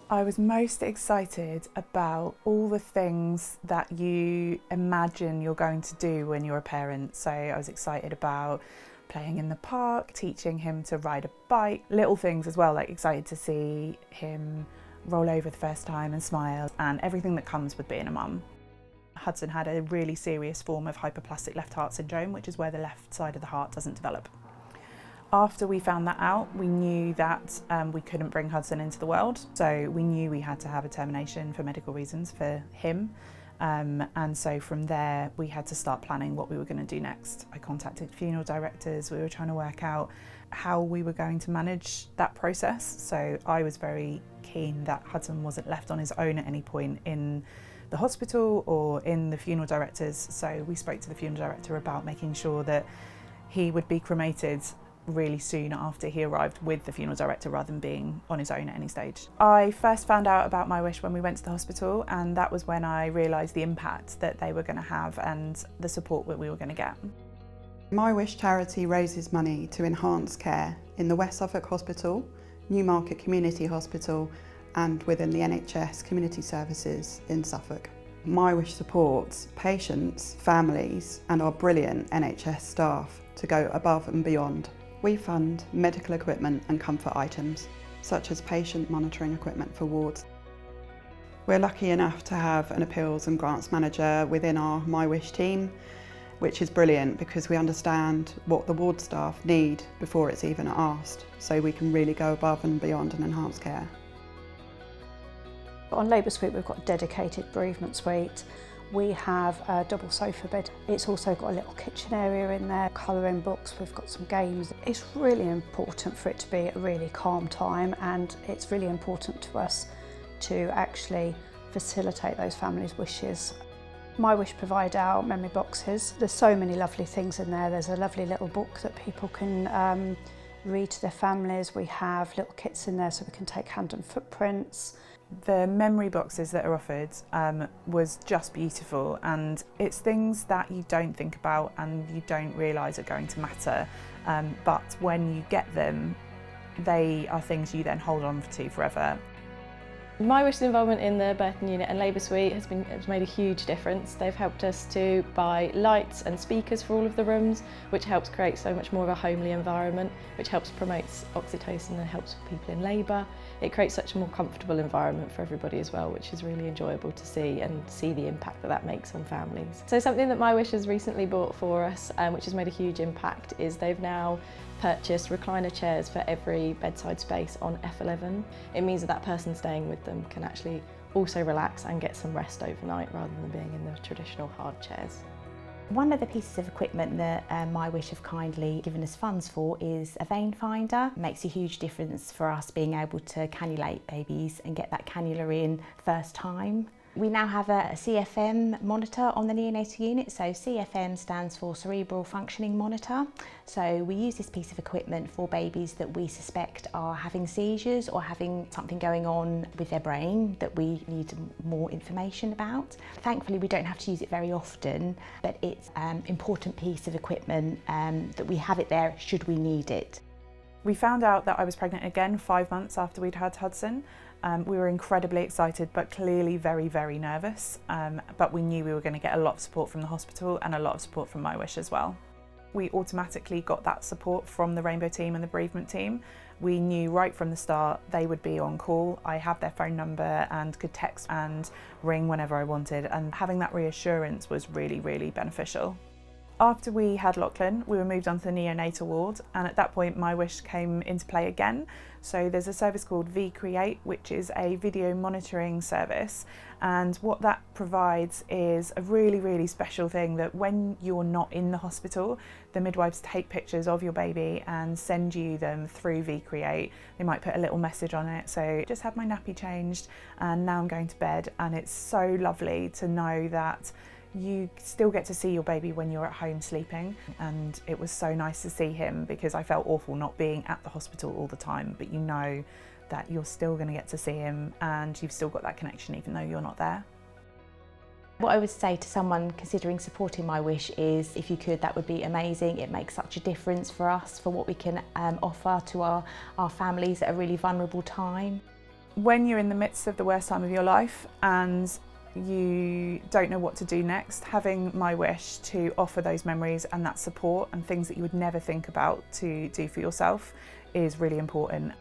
I was most excited about all the things that you imagine you're going to do when you're a parent. So I was excited about playing in the park, teaching him to ride a bike, little things as well, like excited to see him roll over the first time and smile, and everything that comes with being a mum. Hudson had a really serious form of hypoplastic left heart syndrome, which is where the left side of the heart doesn't develop. After we found that out, we knew that we couldn't bring Hudson into the world. So we knew we had to have a termination for medical reasons for him. And so from there, we had to start planning what we were going to do next. I contacted funeral directors. We were trying to work out how we were going to manage that process. So I was very keen that Hudson wasn't left on his own at any point in the hospital or in the funeral directors. So we spoke to the funeral director about making sure that he would be cremated really soon after he arrived with the funeral director rather than being on his own at any stage. I first found out about My Wish when we went to the hospital, and that was when I realised the impact that they were going to have and the support that we were going to get. My Wish charity raises money to enhance care in the West Suffolk Hospital, Newmarket Community Hospital and within the NHS Community Services in Suffolk. My Wish supports patients, families and our brilliant NHS staff to go above and beyond. We fund medical equipment and comfort items, such as patient monitoring equipment for wards. We're lucky enough to have an appeals and grants manager within our My Wish team, which is brilliant because we understand what the ward staff need before it's even asked, so we can really go above and beyond and enhance care. On Labour Suite we've got a dedicated bereavement suite. We have a double sofa bed. It's also got a little kitchen area in there, colouring books, we've got some games. It's really important for it to be a really calm time, and it's really important to us to actually facilitate those families' wishes. My Wish provide our memory boxes. There's so many lovely things in there. There's a lovely little book that people can read to their families. We have little kits in there so we can take hand and footprints. The memory boxes that are offered was just beautiful, and it's things that you don't think about and you don't realise are going to matter, but when you get them, they are things you then hold on to forever. My Wish's involvement in the birthing unit and Labour Suite has made a huge difference. They've helped us to buy lights and speakers for all of the rooms, which helps create so much more of a homely environment, which helps promote oxytocin and helps people in labour. It creates such a more comfortable environment for everybody as well, which is really enjoyable to see and see the impact that that makes on families. So something that My Wish has recently bought for us, which has made a huge impact, is they've now purchased recliner chairs for every bedside space on F11. It means that that person staying with them can actually also relax and get some rest overnight rather than being in the traditional hard chairs. One of the pieces of equipment that My Wish have kindly given us funds for is a vein finder. It makes a huge difference for us being able to cannulate babies and get that cannula in first time. We now have a CFM monitor on the neonatal unit, so CFM stands for Cerebral Functioning Monitor. So we use this piece of equipment for babies that we suspect are having seizures or having something going on with their brain that we need more information about. Thankfully we don't have to use it very often, but it's an important piece of equipment that we have it there should we need it. We found out that I was pregnant again 5 months after we'd had Hudson. We were incredibly excited but clearly very, very nervous, but we knew we were going to get a lot of support from the hospital and a lot of support from My Wish as well. We automatically got that support from the Rainbow team and the bereavement team. We knew right from the start they would be on call. I had their phone number and could text and ring whenever I wanted, and having that reassurance was really, really beneficial. After we had Lachlan, we were moved on to the neonatal ward, and at that point My Wish came into play again. So there's a service called vCreate, which is a video monitoring service, and what that provides is a really, really special thing that when you're not in the hospital, the midwives take pictures of your baby and send you them through vCreate. They might put a little message on it, so just had my nappy changed and now I'm going to bed, and it's so lovely to know that you still get to see your baby when you're at home sleeping, and it was so nice to see him because I felt awful not being at the hospital all the time, but you know that you're still going to get to see him and you've still got that connection even though you're not there. What I would say to someone considering supporting My Wish is, if you could, that would be amazing. It makes such a difference for us, for what we can offer to our families at a really vulnerable time. When you're in the midst of the worst time of your life and you don't know what to do next, having My Wish to offer those memories and that support and things that you would never think about to do for yourself is really important.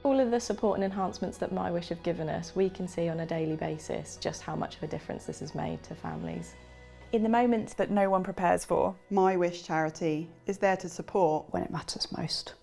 All of the support and enhancements that My Wish have given us, we can see on a daily basis just how much of a difference this has made to families. In the moments that no one prepares for, My Wish charity is there to support when it matters most.